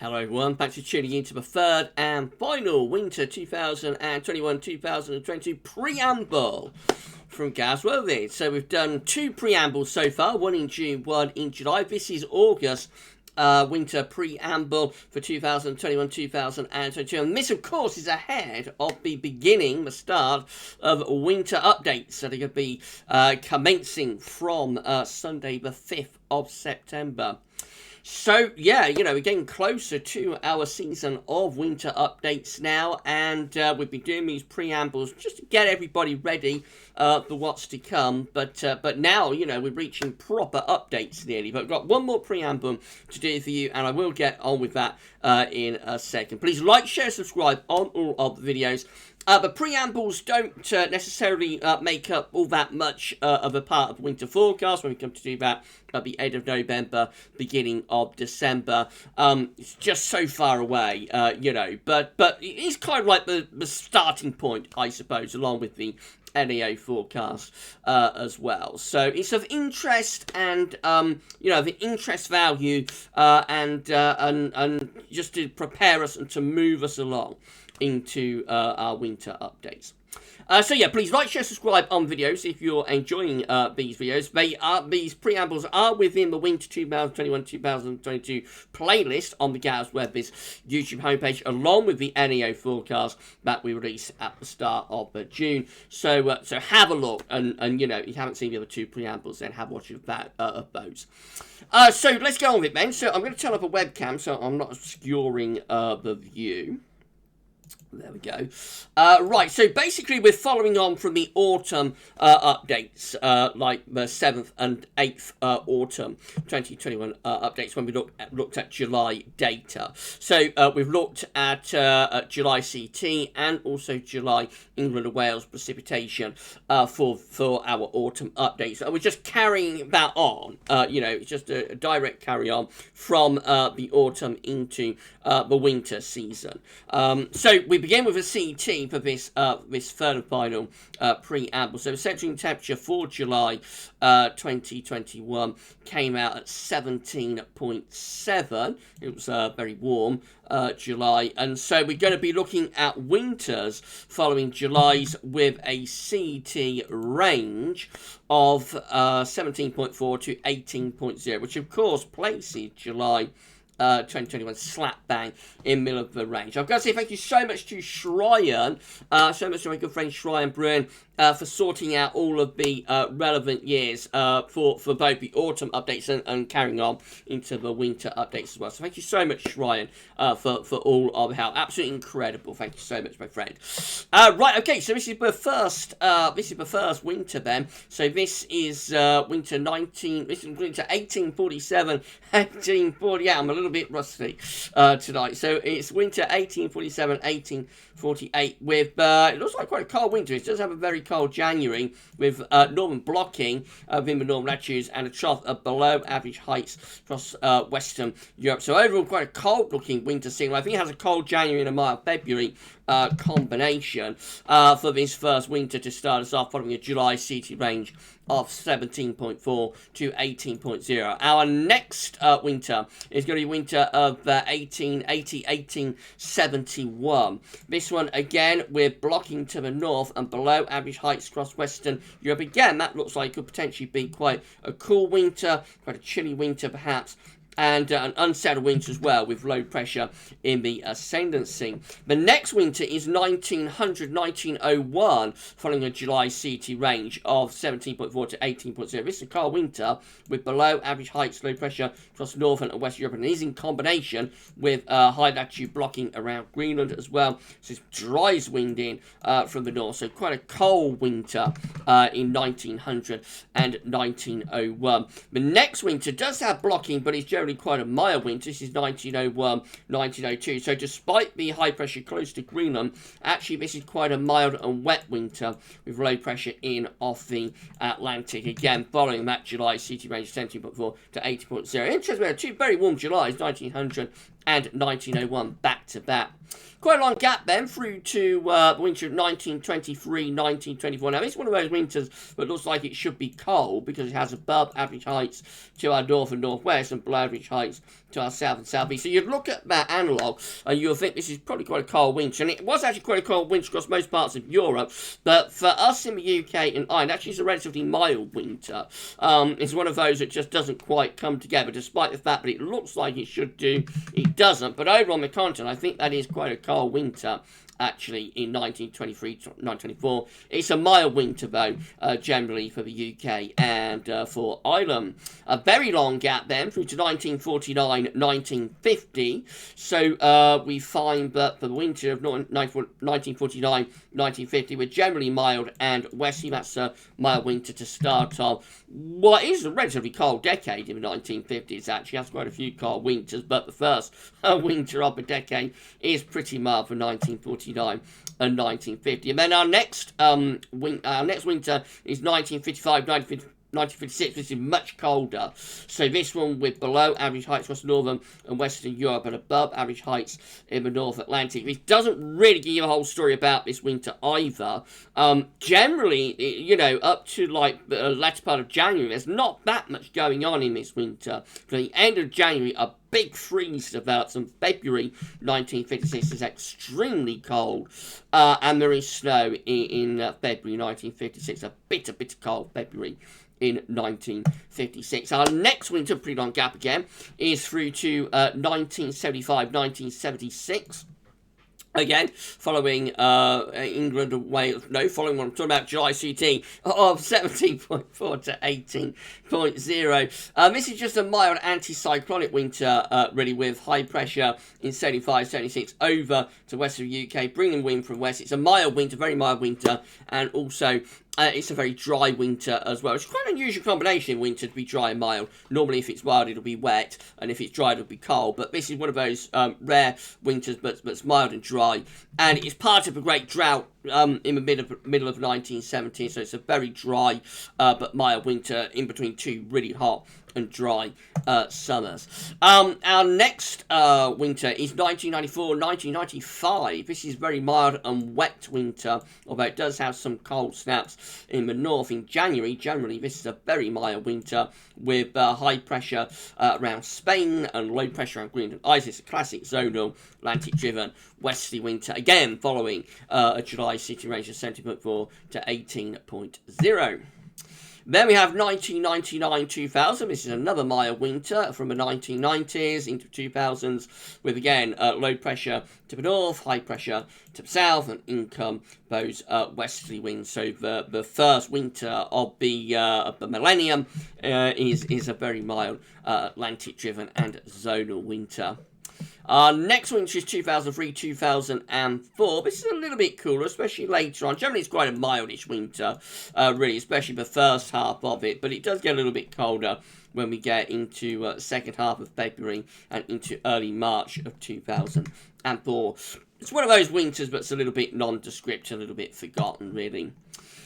Hello everyone, thanks for tuning in to the third and final Winter 2021-2022 Preamble from GavsWeatherVids. So we've done 2 preambles so far, one in June, one in July. This is August Winter Preamble for 2021-2022. And this, of course, is ahead of the start of winter updates that are going to be commencing from Sunday the 5th of September. So, yeah, you know, we're getting closer to our season of winter updates now, and we've been doing these preambles just to get everybody ready for what's to come. But now, you know, we're reaching proper updates nearly. But I've got one more preamble to do for you, and I will get on with that in a second. Please like, share, subscribe on all of the videos. The preambles don't necessarily make up all that much of a part of winter forecast when we come to do that at the end of November, beginning of December. It's just so far away, you know, but it's kind of like the starting point, I suppose, along with the NAO forecast as well. So it's of interest and, you know, the interest value and just to prepare us and to move us along into our winter updates. So yeah, please like, share, subscribe on videos if you're enjoying these videos. These preambles are within the Winter 2021-2022 playlist on the GavsWeatherVids YouTube homepage, along with the NAO forecast that we release at the start of June. So so have a look, and you know, if you haven't seen the other 2 preambles, then have a watch of that of those. So let's go on with it then. So I'm going to turn up a webcam so I'm not obscuring the view. There we go. Right, so basically we're following on from the autumn updates, like the 7th and 8th autumn 2021 updates when we looked at July data. So we've looked at July CT and also July England and Wales precipitation for our autumn updates. And we're just carrying that on, you know, it's just a direct carry on from the autumn into the winter season. So we begin with a CT for this third and final preamble. So the central temperature for July 2021 came out at 17.7. It was very warm July, and so we're going to be looking at winters following July's with a CT range of 17.4 to 18.0, which of course places July 2021 slap bang in the middle of the range. I've got to say thank you so much to Shryan, so much to my good friend Shryan Bruin, for sorting out all of the relevant years for both the autumn updates and carrying on into the winter updates as well. So thank you so much, Shryan, for all of the help. Absolutely incredible. Thank you so much, my friend. Right, okay, so this is the first winter then. So this is winter 1847, 1848. I'm a little bit rusty tonight. So it's winter 1847, 1848 with it looks like quite a cold winter. It does have a very cold January with northern blocking within the northern latitudes and a trough of below average heights across Western Europe. So overall quite a cold looking winter scene. I think it has a cold January and a mild February combination for this first winter to start us off, following a July CT range of 17.4 to 18.0. Our next winter is going to be winter of 1880, 1871. This one again with blocking to the north and below average heights across Western Europe. Again, that looks like it could potentially be quite a cool winter, quite a chilly winter perhaps, and an unsettled winter as well, with low pressure in the ascendancy. The next winter is 1900-1901, following a July CT range of 17.4 to 18.0. This is a cold winter with below average heights, low pressure across northern and western Europe, and it is in combination with high latitude blocking around Greenland as well. So it's dries wind in from the north, so quite a cold winter in 1900 and 1901. The next winter does have blocking, but it's generally quite a mild winter. This is 1901, 1902. So despite the high pressure close to Greenland, actually this is quite a mild and wet winter with low pressure in off the Atlantic. Again, following that July CT range 17.4 to 18.0. Interesting, we had 2 very warm Julys, 1900 and 1901 back to back. Quite a long gap then through to the winter of 1923, 1924. Now, it's one of those winters that looks like it should be cold because it has above average heights to our north and northwest and below average heights to our south and southeast. So you'd look at that analogue and you'll think this is probably quite a cold winter. And it was actually quite a cold winter across most parts of Europe. But for us in the UK and Ireland, actually it's a relatively mild winter. It's one of those that just doesn't quite come together, despite the fact that it looks like it should do, it doesn't. But over on the continent, I think that is quite a cold winter. Actually, in 1923, 1924. It's a mild winter, though, generally for the UK and for Ireland. A very long gap then through to 1949, 1950. So we find that for the winter of 1949, 1950, we're generally mild and westerly. That's a mild winter to start off. What is a relatively cold decade in the 1950s, actually. Has quite a few cold winters, but the first winter of the decade is pretty mild for 1949 and 1950. And then our next winter is 1955, 1956, which is much colder. So this one with below average heights across northern and western Europe and above average heights in the North Atlantic. This doesn't really give you a whole story about this winter either. Generally, you know, up to like the latter part of January, there's not that much going on in this winter. For the end of January, a big freeze develops, and February 1956 is extremely cold, and there is snow in February 1956. A bitter cold February in 1956. Our next winter, pretty long gap again, is through to 1975, 1976. Again, following England and Wales, following what I'm talking about, July CT of 17.4 to 18.0. This is just a mild anticyclonic winter, really, with high pressure in 75, 76 over to west of the UK, bringing wind from west. It's a mild winter, very mild winter, and also it's a very dry winter as well. It's quite an unusual combination in winter to be dry and mild. Normally, if it's mild, it'll be wet, and if it's dry, it'll be cold. But this is one of those rare winters, but it's mild and dry. And it's part of a great drought in the middle of 1970. So it's a very dry but mild winter in between two really hot and dry summers. Our next winter is 1994-1995. This is very mild and wet winter, although it does have some cold snaps in the north in January. Generally, this is a very mild winter with high pressure around Spain and low pressure around Greenland ice. It's a classic zonal Atlantic-driven westerly winter, again following a July city range of 70.4 to 18.0. Then we have 1999-2000. This is another mild winter from the 1990s into 2000s, with again low pressure to the north, high pressure to the south, and in come those westerly winds. So the first winter of the millennium is a very mild Atlantic-driven and zonal winter. Our next winter is 2003-2004. This is a little bit cooler, especially later on. Generally, it's quite a mildish winter, really, especially the first half of it. But it does get a little bit colder when we get into second half of February and into early March of 2004. It's one of those winters, but it's a little bit nondescript, a little bit forgotten, really.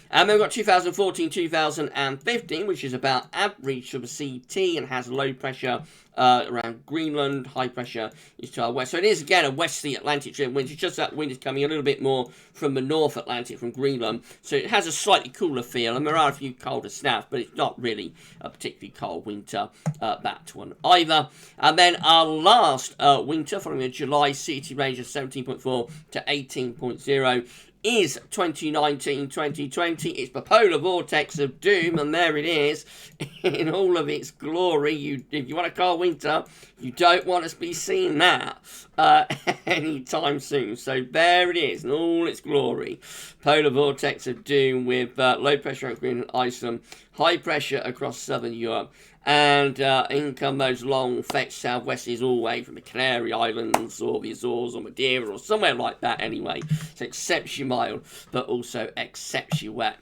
And then we've got 2014-2015, which is about average of a CT and has low pressure around Greenland. High pressure is to our west. So it is, again, a westerly Atlantic-driven wind. It's just that wind is coming a little bit more from the North Atlantic, from Greenland. So it has a slightly cooler feel, and there are a few colder snaps, but it's not really a particularly cold winter, that one either. And then our last winter, following a July CT range of 17.4 to 18.0, is 2019-2020. It's the polar vortex of doom, and there it is in all of its glory. If you want a cold winter, you don't want to be seeing that anytime soon. So there it is in all its glory. Polar vortex of doom with low pressure around Greenland, Iceland, high pressure across southern Europe, and in come those long fetched southwesterlies all the way from the Canary Islands or the Azores or Madeira or somewhere like that anyway. It's exceptionally mild, but also exceptionally wet.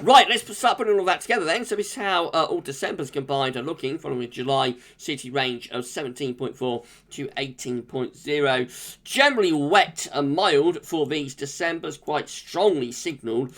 Right, let's start putting all that together then. So this is how all Decembers combined are looking, following a July city range of 17.4 to 18.0. Generally wet and mild for these Decembers, quite strongly signalled,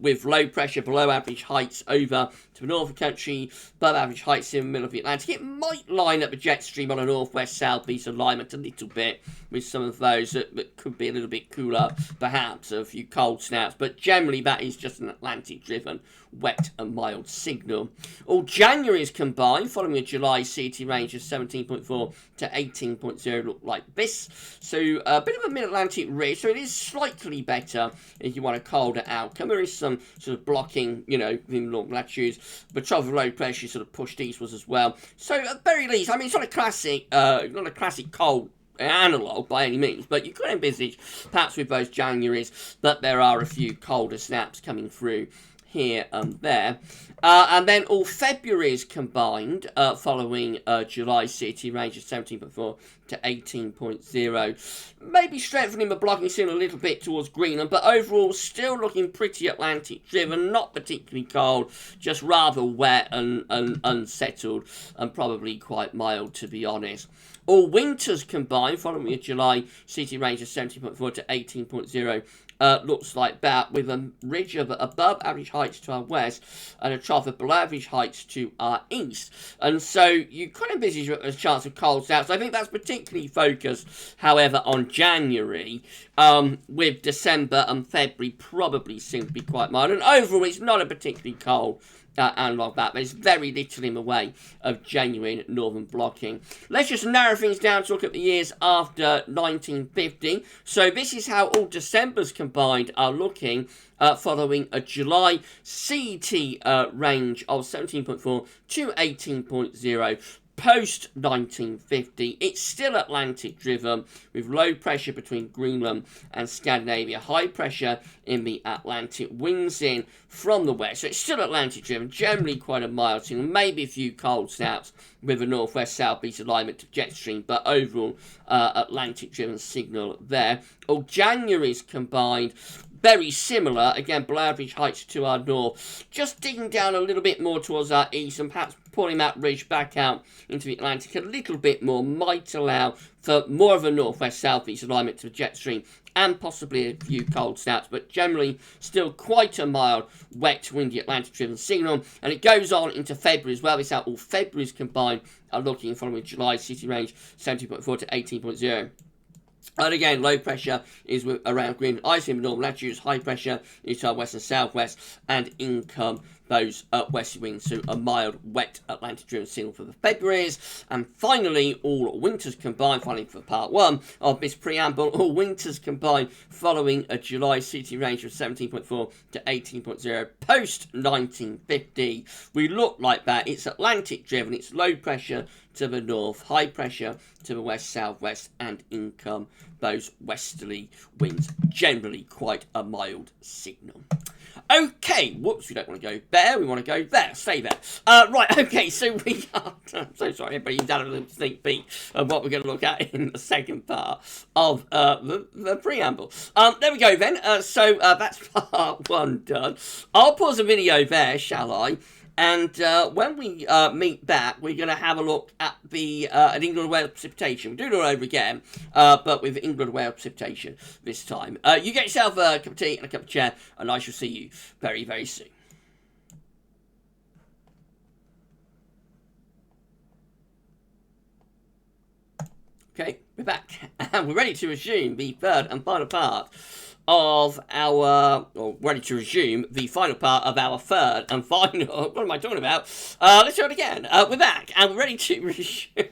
with low pressure below average heights over to the north of the country, above average heights in the middle of the Atlantic. It might line up the jet stream on a northwest-southeast alignment a little bit with some of those that could be a little bit cooler, perhaps, a few cold snaps, but generally that is just an Atlantic-driven wet and mild signal. All January's combined following a July CT range of 17.4 to 18.0 look like this. So a bit of a mid-Atlantic ridge, so it is slightly better if you want a colder outcome. There is some sort of blocking, you know, in long latitudes, but trough of low pressure sort of pushed eastwards as well. So at the very least, I mean, it's not a classic cold analog by any means, but you could envisage, perhaps with both Januaries, that there are a few colder snaps coming through here and there. And then all February's combined following July CT range of 17.4 to 18.0. Maybe strengthening the blocking signal a little bit towards Greenland, but overall still looking pretty Atlantic driven, not particularly cold, just rather wet and unsettled, and probably quite mild, to be honest. All winters combined following a July CT range of 17.4 to 18.0. Looks like that, with a ridge of above average heights to our west and a trough of below average heights to our east. And so you kind of envisage a chance of cold snaps. I think that's particularly focused, however, on January, with December and February probably seem to be quite mild. And overall, it's not a particularly cold analog that, but it's very little in the way of genuine northern blocking. Let's just narrow things down to look at the years after 1950. So this is how all Decembers combined are looking, following a July CT range of 17.4 to 18.0. Post 1950, it's still Atlantic driven, with low pressure between Greenland and Scandinavia, high pressure in the Atlantic, winds in from the west. So it's still Atlantic driven, generally quite a mild signal, maybe a few cold snaps with a northwest southeast alignment to jet stream, but overall Atlantic driven signal there. All January's combined, very similar, again, below average heights to our north, just digging down a little bit more towards our east and perhaps pulling that ridge back out into the Atlantic a little bit more, might allow for more of a northwest-southeast alignment to the jet stream and possibly a few cold snaps, but generally still quite a mild, wet, windy Atlantic-driven signal. And it goes on into February as well. This is how all Februaries combined are looking following July CT range 17.4 to 18.0. And again, low pressure is around Greenland, ice in northern latitudes, high pressure is to our west and southwest, and in come those westerly winds, so a mild, wet Atlantic-driven signal for the Februaries. And finally, all winters combined, finally for part one of this preamble, all winters combined following a July CT range of 17.4 to 18.0 post-1950. We look like that. It's Atlantic-driven, it's low pressure to the north, high pressure to the west, southwest, and in come those westerly winds. Generally quite a mild signal. Okay, whoops, we don't want to go there, we want to go there, stay there. Right, okay, so we are, I'm so sorry, everybody, you've done a little sneak peek of what we're going to look at in the second part of the preamble. There we go then, so that's part one done. I'll pause the video there, shall I? And when we meet back, we're going to have a look at the at England Wales precipitation. We're doing it all over again, but with England Wales precipitation this time. You get yourself a cup of tea and a cup of chair, and I shall see you very, very soon. Okay, we're back, and we're ready to resume the third and final part of our, or ready to resume the final part of our third and final, what am I talking about? Let's do it again. We're back, and we're ready to resume,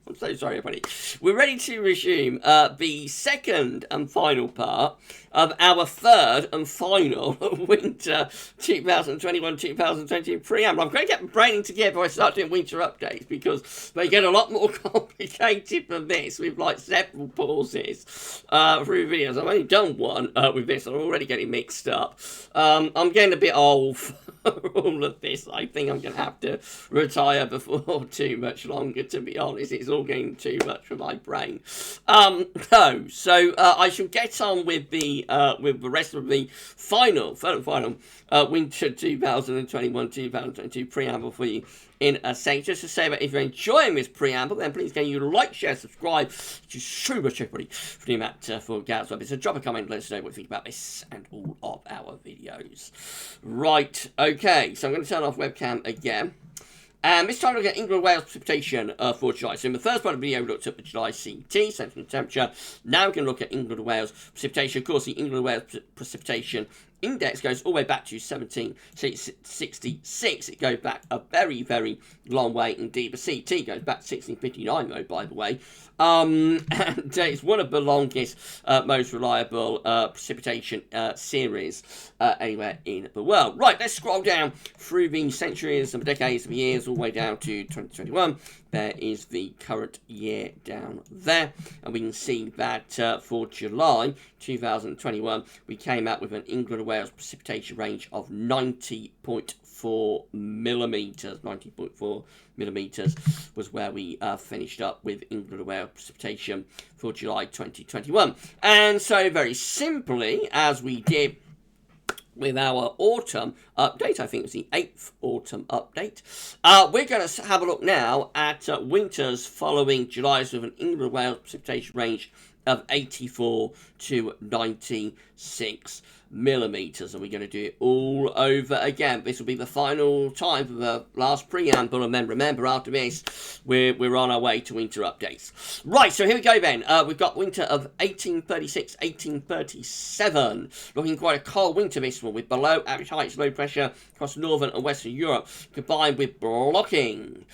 I'm so sorry everybody, we're ready to resume the second and final part of our third and final winter 2021-2022 preamble. I'm going to get my brain together before I start doing winter updates, because they get a lot more complicated than this, with like several pauses through videos. I've only done one with this, I'm already getting mixed up. I'm getting a bit old for all of this. I think I'm going to have to retire before too much longer, to be honest. It's all getting too much for my brain. So I shall get on with the rest of the final winter 2021-2022 preamble for you in a second. Just to say that if you're enjoying this preamble, then please can you like, share, subscribe. It's so much everybody for doing that for GavsWeatherVids. So drop a comment, let us know what you think about this and all of our videos. Right, okay, so I'm going to turn off webcam again. And this time we're looking at England Wales precipitation for July. So in the first part of the video we looked at the July CT, central temperature. Now we can look at England Wales precipitation. Of course, the England Wales precipitation index goes all the way back to 1766. It goes back a very, very long way indeed. The CT goes back to 1659, though, by the way. And it's one of the longest, most reliable precipitation series anywhere in the world. Right, let's scroll down through the centuries and the decades and the years all the way down to 2021. There is the current year down there, and we can see that for July 2021 we came out with an England and Wales precipitation range of 90.4 millimeters. 90.4 millimeters was where we finished up with England and Wales precipitation for July 2021. And so very simply, as we did with our autumn update, I think it was the 8th autumn update, we're going to have a look now at winters following July's with an England and Wales precipitation range of 84 to 96 millimeters, and we're going to do it all over again. This will be the final time for the last preamble, and then remember, after this we're on our way to winter updates. Right, so here we go then. We've got winter of 1836 1837, looking quite a cold winter this one, with below average heights, low pressure across northern and western Europe, combined with blocking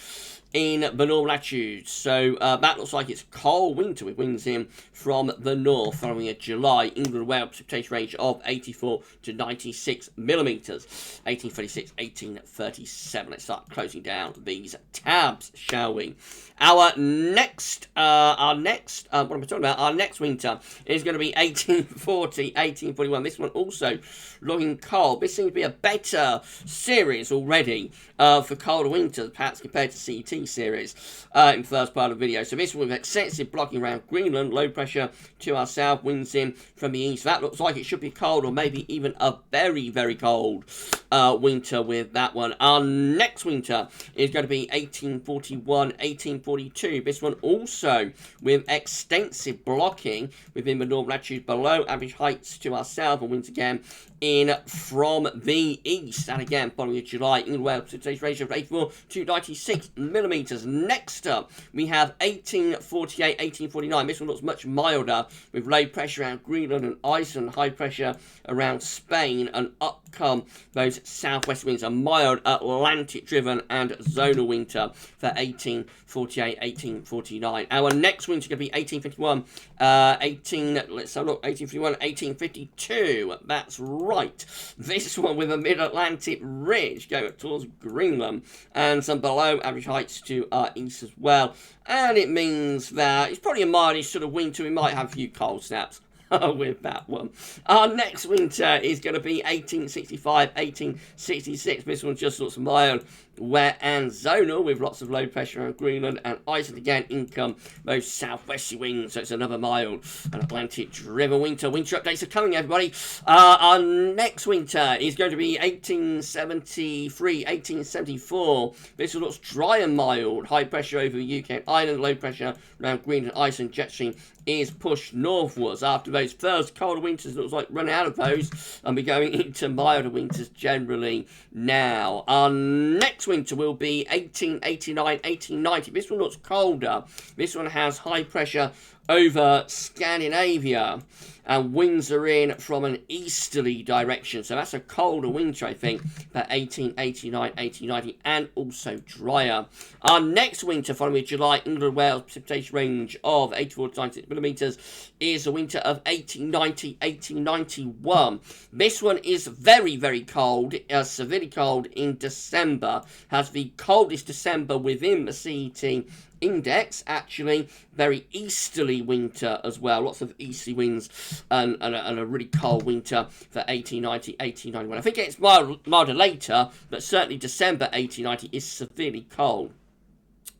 in the northern latitudes. So that looks like it's cold winter with winds in from the north following a July England and Wales precipitation range of 84 to 96 millimeters. 1836, 1837. Let's start closing down these tabs, shall we? Our next what am I talking about? Our next winter is going to be 1840, 1841. This one also looking cold. This seems to be a better series already for colder winters, perhaps compared to CT series in the first part of the video. So this one with extensive blocking around Greenland, low pressure to our south, winds in from the east. That looks like it should be cold, or maybe even a very, very cold winter with that one. Our next winter is going to be 1841, 1842. This one also with extensive blocking within the northern latitude, below average heights to our south, and winds again in from the east. And again, following a July England Wales precipitation ratio of 84 to 96 millimeters. Next up, we have 1848, 1849. This one looks much milder, with low pressure around Greenland and Iceland, high pressure around Spain, and up come those southwest winds. A mild Atlantic-driven and zonal winter for 1848, 1849. Our next winter is going to be 1851, 1851, 1852. That's right. This one with a mid-Atlantic ridge going towards Greenland and some below average heights to our east as well. And it means that it's probably a mildish sort of winter. We might have a few cold snaps with that one. Our next winter is going to be 1865, 1866. This one just looks mild, wet and zonal, with lots of low pressure around Greenland and Iceland. Again, in come those southwesterly winds, so it's another mild and Atlantic-driven winter. Winter updates are coming, everybody. Our next winter is going to be 1873, 1874. This one looks dry and mild, high pressure over the UK and Ireland, low pressure around Greenland, Iceland. Jet stream is pushed northwards. After those first colder winters, it looks like running out of those, and we're going into milder winters generally now. Our next winter will be 1889, 1890. This one looks colder. This one has high pressure over Scandinavia, and winds are in from an easterly direction. So that's a colder winter, I think, for 1889, 1890, and also drier. Our next winter, following July England and Wales precipitation range of 84 to 96 millimeters, is the winter of 1890, 1891. This one is very, very cold, severely cold in December. Has the coldest December within the CET index, actually. Very easterly winter as well. Lots of easterly winds and a really cold winter for 1890, 1891. I think it's milder later, but certainly December 1890 is severely cold.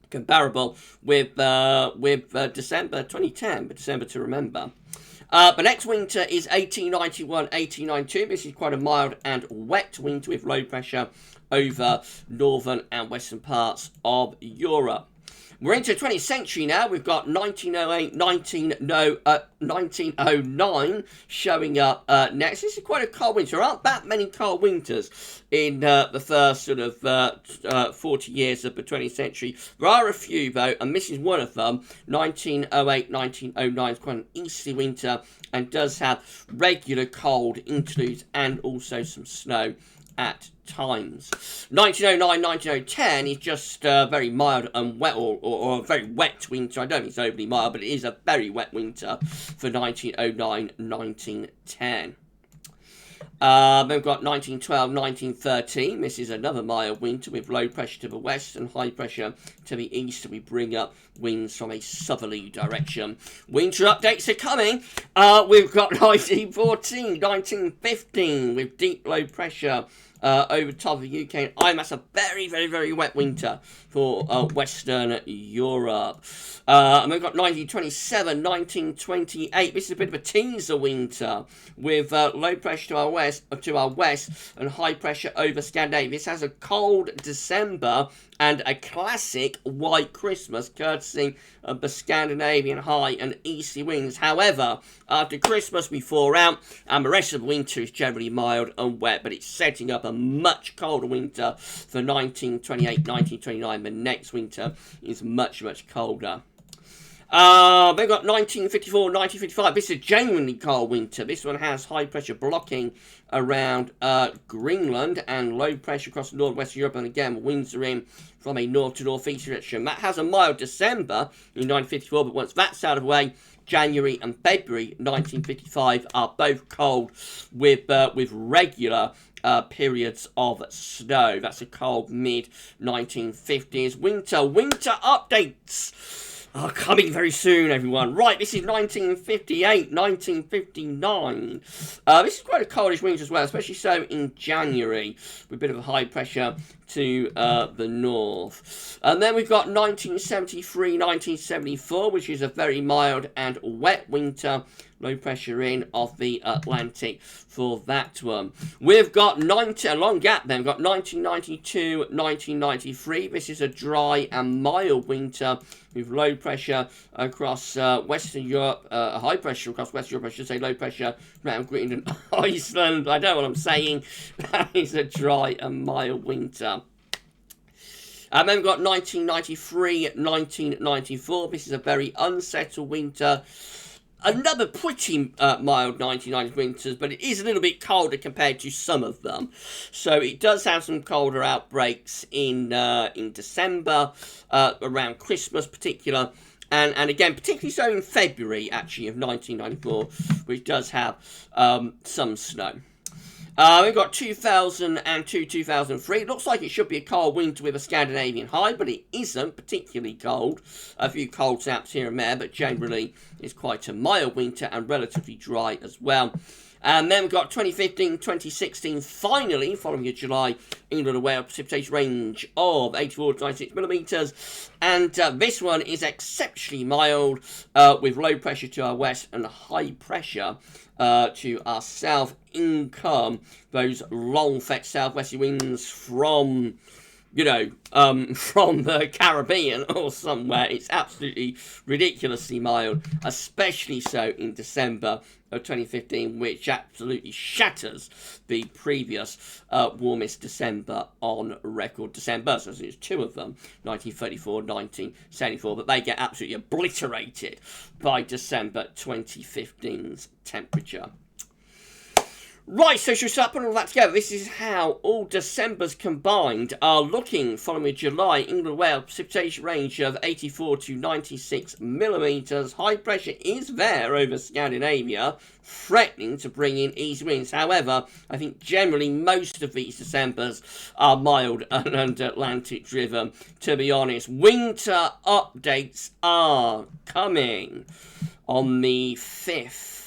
Comparable with December 2010, but December to remember. The next winter is 1891, 1892. This is quite a mild and wet winter with low pressure over northern and western parts of Europe. We're into the 20th century now. We've got 1908, 1909 showing up next. This is quite a cold winter. There aren't that many cold winters in the first sort of 40 years of the 20th century. There are a few, though, and this is one of them. 1908, 1909 is quite an easterly winter and does have regular cold interludes and also some snow at times. 1909, 1910 is just very mild and wet, or a very wet winter. I don't think it's overly mild, but it is a very wet winter for 1909, 1910. Then we've got 1912, 1913. This is another mild winter with low pressure to the west and high pressure to the east. We bring up winds from a southerly direction. Winter updates are coming. We've got 1914, 1915 with deep low pressure over the top of the UK and Ireland. That's a very, very, very wet winter for Western Europe. And we've got 1927, 1928. This is a bit of a teaser winter with low pressure to our west and high pressure over Scandinavia. This has a cold December and a classic white Christmas, courtesy of the Scandinavian high and easterly winds. However, after Christmas we thaw out, and the rest of the winter is generally mild and wet, but it's setting up a much colder winter for 1928, 1929. The next winter is much, much colder. They've got 1954, 1955. This is a genuinely cold winter. This one has high pressure blocking around Greenland and low pressure across northwestern Europe. And again, winds are in from a north to northeast direction. That has a mild December in 1954, but once that's out of the way, January and February 1955 are both cold with regular periods of snow. That's a cold mid-1950s winter. Winter updates are coming very soon, everyone. Right, this is 1958, 1959. This is quite a coldish winter as well, especially so in January, with a bit of a high pressure to the north. And then we've got 1973, 1974, which is a very mild and wet winter. Low pressure in off the Atlantic for that one. We've got a long gap then. We've got 1992, 1993. This is a dry and mild winter with low pressure across Western Europe, high pressure across Western Europe, I should say, low pressure around Greenland and Iceland. I don't know what I'm saying. That is a dry and mild winter. And then we've got 1993, 1994. This is a very unsettled winter. Another pretty mild 1990s winters, but it is a little bit colder compared to some of them. So it does have some colder outbreaks in December, around Christmas particular, and again, particularly so in February, actually, of 1994, which does have some snow. We've got 2002, 2003. It looks like it should be a cold winter with a Scandinavian high, but it isn't particularly cold. A few cold snaps here and there, but generally it's quite a mild winter and relatively dry as well. And then we've got 2015, 2016, finally, following a July, England and Wales precipitation range of 84 to 96 millimetres. And this one is exceptionally mild, with low pressure to our west and high pressure to our south. In come those long fetched southwesterly winds from, from the Caribbean or somewhere. It's absolutely ridiculously mild, especially so in December of 2015, which absolutely shatters the previous warmest December on record. December, so there's two of them, 1934, 1974, but they get absolutely obliterated by December 2015's temperature. Right, so should we start putting all that together? This is how all Decembers combined are looking following a July England and Wales precipitation range of 84 to 96 millimetres. High pressure is there over Scandinavia, threatening to bring in easy winds. However, I think generally most of these Decembers are mild and Atlantic driven, to be honest. Winter updates are coming on the 5th.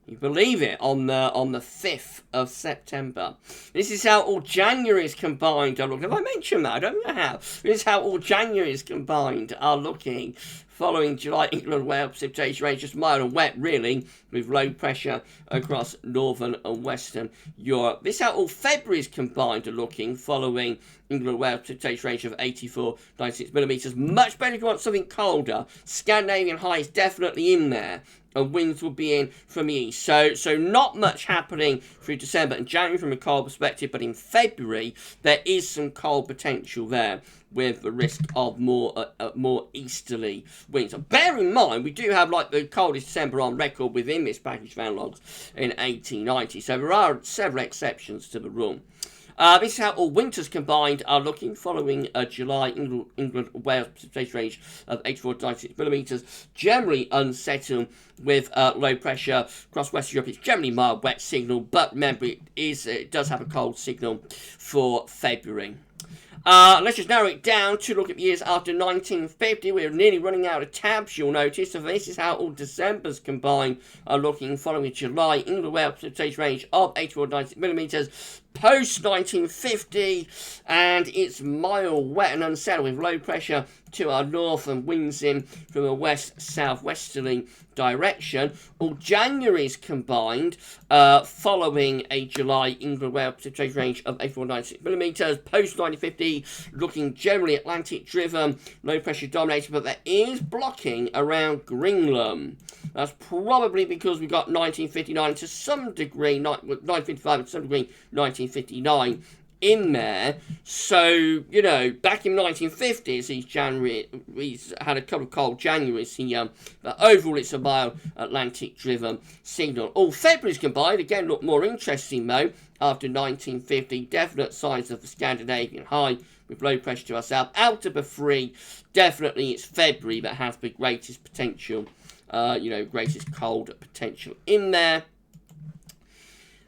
You believe it, on the 5th of September. This is how all January's combined are looking. Have I mentioned that? I don't know how. This is how all January's combined are looking following July England Wales precipitation range, just mild and wet really, with low pressure across northern and western Europe. This is how all February's combined are looking following England Wales precipitation range of 84.96 millimetres. Much better if you want something colder. Scandinavian high is definitely in there, and winds will be in from the east. So not much happening through December and January from a cold perspective, but in February there is some cold potential there, with the risk of more easterly winds. So bear in mind, we do have like the coldest December on record within this package van logs in 1890. So there are several exceptions to the rule. This is how all winters combined are looking following a July England Wales precipitation range of 84 to 96 millimetres. Generally unsettled with low pressure across Western Europe. It's generally mild, wet signal, but remember it does have a cold signal for February. Let's just narrow it down to look at the years after 1950. We're nearly running out of tabs, you'll notice. So this is how all Decembers combined are looking following a July England Wales precipitation range of 84 to 96 millimetres. Post 1950, and it's mild, wet and unsettled with low pressure to our north and winds in from a west-southwesterly direction. All January's combined following a July England Wales precipitation range of 84 to 96 millimetres. Post 1950, looking generally Atlantic driven, low pressure dominated, but there is blocking around Greenland. That's probably because we got 1959 to some degree, 1955 to some degree, 1959 in there. So, you know, back in 1950s, he's had a couple of cold Januaries. But overall, it's a mild Atlantic-driven signal. All February's combined, again, look more interesting, though, after 1950. Definite signs of the Scandinavian high with low pressure to our south. Out of the three, definitely it's February that has the greatest potential, greatest cold potential in there.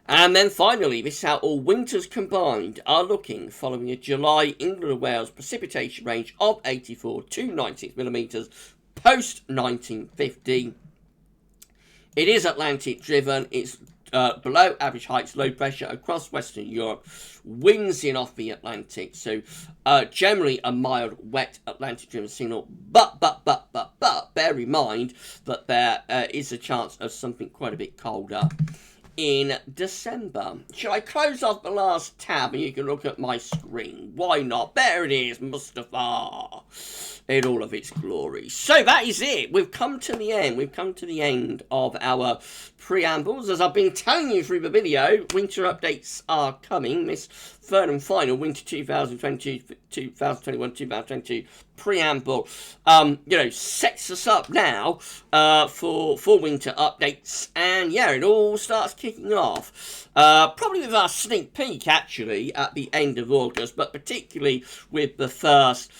And then finally, this is how all winters combined are looking following a July England and Wales precipitation range of 84 to 96 millimetres post 1950. It is Atlantic driven. It's below average heights, low pressure across Western Europe, winds in off the Atlantic. So generally a mild, wet Atlantic driven signal. But bear in mind that there is a chance of something quite a bit colder in December. Shall I close off the last tab and you can look at my screen? Why not? There it is, Mustafa, in all of its glory. So that is it. We've come to the end. We've come to the end of our preambles. As I've been telling you through the video, winter updates are coming. This third and final winter 2021-2022 preamble, sets us up now for winter updates, and yeah, it all starts kicking off. Probably with our sneak peek actually at the end of August, but particularly with the first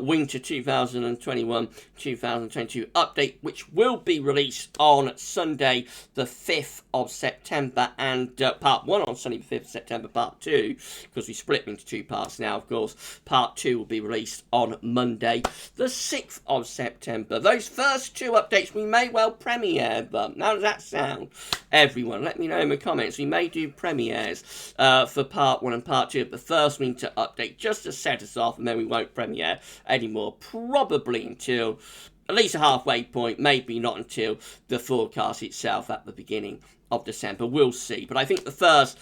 winter 2021-2022 update, which will be released on Sunday the 5th of September, and part 1 on Sunday the 5th of September, part 2, because we split into 2 parts now, of course. Part 2 will be released on Monday the 6th of September. Those first 2 updates, we may well premiere them. How does that sound, everyone? Let me know in the comments. We may do premieres for part 1 and part 2 of the first winter update, just to set us off, and then we won't premiere anymore, probably until at least a halfway point, maybe not until the forecast itself at the beginning of December. We'll see. But I think the first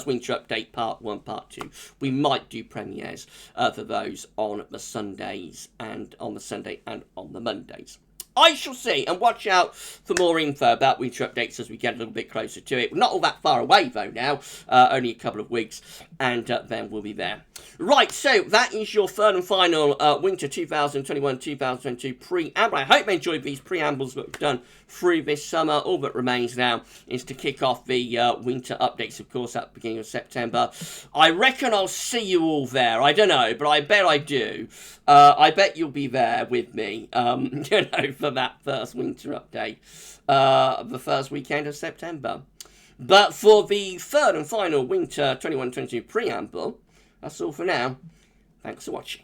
winter update, part 1, part 2, we might do premieres for those on the Sundays and on the Sunday and on the Mondays. I shall see, and watch out for more info about winter updates as we get a little bit closer to it. We're not all that far away, though, now. Only a couple of weeks, and then we'll be there. Right, so that is your third and final winter 2021-2022 preamble. I hope you enjoyed these preambles that we've done through this summer. All that remains now is to kick off the winter updates, of course, at the beginning of September. I reckon I'll see you all there. I don't know, but I bet I do. I bet you'll be there with me, for that first winter update, the first weekend of September. But for the third and final winter 21-22 preamble, that's all for now. Thanks for watching.